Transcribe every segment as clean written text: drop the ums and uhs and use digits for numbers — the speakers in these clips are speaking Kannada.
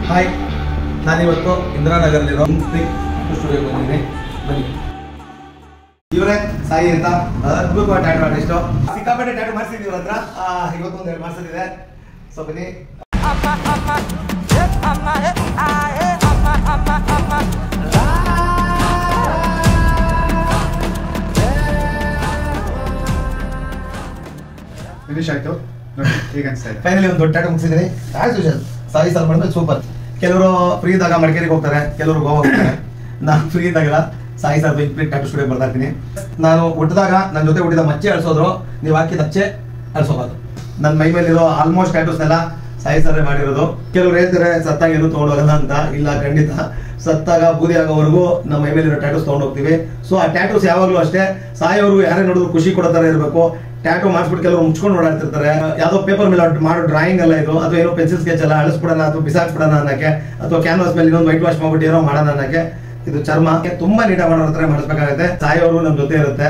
ಹಾಯ್, ನಾನಿವತ್ತು ಇಂದಿರಾನಗರಲ್ಲಿರೋ ಸ್ಟುಡಿಯೋಗೆ ಬಂದಿದ್ದೀನಿ. ಬನ್ನಿ. ಇವರೇ ಸಾಯಿ ಅಂತ ಅದ್ಭುತವಾದ ಟ್ಯಾಟೂ ಆರ್ಟಿಸ್ಟು. ಸಿಕ್ಕಾಪಟ್ಟೆ ಟ್ಯಾಟೂ ಮಾಡಿಸಿದ್ದೀವಿ ಇವ್ರ ಹತ್ರ. ಇವತ್ತೊಂದು 2 ಮಾಡಿಸಿದೆ. ಸೊ ಬನ್ನಿ. ಫಿನಿಶ್ ಆಯ್ತು ನೋಡಿ, ಈಗ ಅನಿಸ್ತಾ ಇದೆ. ಫೈನಲಿ ಒಂದು ದೊಡ್ಡ ಟ್ಯಾಟೂ ಮುಗಿಸಿದ್ದೀನಿ. ಆಸ್ ಯೂಶುವಲ್ ಸಾಯಿ ಸರ್ ಮಾಡಿದ್ರೆ ಸೂಪರ್. ಕೆಲವರು ಫ್ರೀ ಇದ್ದಾಗ ಮಡಿಕೇರಿಗೆ ಹೋಗ್ತಾರೆ, ಕೆಲವರು ಗೋವಾ ಹೋಗ್ತಾರೆ. ನಾನು ಫ್ರೀ ಇದ್ದಾಗಲ್ಲ ಸಾಯಿ ಸರ್ ಇಂಪ್ಲೀಟ್ ಟ್ಯಾಟೂ ಸ್ಟುಡಿಯೋ ಬರ್ತಾ ಇರ್ತೀನಿ. ನಾನು ಹುಟ್ಟಿದಾಗ ನನ್ನ ಜೊತೆ ಹುಟ್ಟಿದ ಮಚ್ಚೆ ಅಳಿಸೋದ್ರು, ನೀವು ಹಾಕಿದ ಅಚ್ಚೆ ಅಳಿಸೋಬಾರ್ದು. ನನ್ನ ಮೈ ಮೇಲಿರೋ ಆಲ್ಮೋಸ್ಟ್ ಟ್ಯಾಟೂಸ್ನೆಲ್ಲ ಸಾಯಿ ಸರ್ ಮಾಡಿರೋದು. ಕೆಲವರು ಹೇಳ್ತಾರೆ ಸತ್ತಾಗ ಏನು ತೊಗೊಂಡೋಗಲ್ಲ ಅಂತ. ಇಲ್ಲ, ಖಂಡಿತ ಸತ್ತಾಗ ಬೂದಿ ಆಗೋವರೆಗೂ ನಮ್ಮ ಮೈ ಮೇಲಿರೋ ಟ್ಯಾಟೂಸ್ ತೊಗೊಂಡೋಗ್ತೀವಿ. ಸೊ ಆ ಟ್ಯಾಟೂಸ್ ಯಾವಾಗಲೂ ಅಷ್ಟೇ ಸಾಯೋರು ಯಾರೇ ನೋಡಿದ್ರು ಖುಷಿ ಕೊಡೋ ಥರ ಇರಬೇಕು. ಟ್ಯಾಟೂ ಮಾಡಿಸ್ಬಿಟ್ಟು ಕೆಲವರು ಮುಚ್ಕೊಂಡು ಓಡಾಡ್ತಿರ್ತಾರೆ. ಯಾವುದೋ ಪೇಪರ್ ಮೇಲೆ ಮಾಡೋ ಡ್ರಾಯಿಂಗ್ ಅಲ್ಲ ಇದು, ಅಥವಾ ಏನೋ ಪೆನ್ಸಿಲ್ ಸ್ಕೆಚ್ ಎಲ್ಲ ಅಳಿಸ್ಬಿಡೋಣ ಅಥವಾ ಬಿಸಾಕ್ಬಿಡೋಣ ಅನ್ನಕ್ಕೆ, ಅಥವಾ ಕ್ಯಾನ್ವಾಸ್ ಮೇಲೆ ಇನ್ನೊಂದು ವೈಟ್ ವಾಶ್ ಮಾಡ್ಬಿಟ್ಟು ಏನೋ ಮಾಡೋಣ ಅನ್ನಕ್ಕೆ. ಇದು ಚರ್ಮ ತುಂಬಾ ನೀಟಾಗಿ ಮಾಡೋ ಹತ್ರ ಮಾಡಿಸ್ಬೇಕಾಗುತ್ತೆ. ಸಾಯೋರು ನಮ್ಮ ಜೊತೆ ಇರುತ್ತೆ,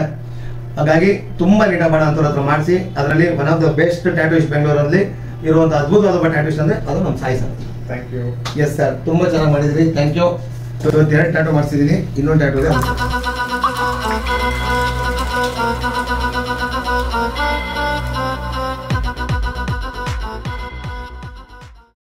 ಹಾಗಾಗಿ ತುಂಬಾ ನೀಟಾಗಿ ಮಾಡೋ ಅಂಥವ್ರ ಹತ್ರ ಮಾಡಿಸಿ. ಅದರಲ್ಲಿ one of the best tattooist ಬೆಂಗಳೂರಲ್ಲಿ ಇರುವಂತ ಅದ್ಭುತವಾದ ಟ್ಯಾಟೂಯಿಸ್ಟ್ ಅಂದ್ರೆ ಅದು ನಮ್ಮ Sai sir. Thank you. Yes sir, ತುಂಬಾ ಚೆನ್ನಾಗಿ ಮಾಡಿದ್ರಿ. Thank you. 2 ಟ್ಯಾಟೂ ಮಾಡಿಸಿದೀನಿ, ಇನ್ನೊಂದು ಟ್ಯಾಟೂ ಇದೆ.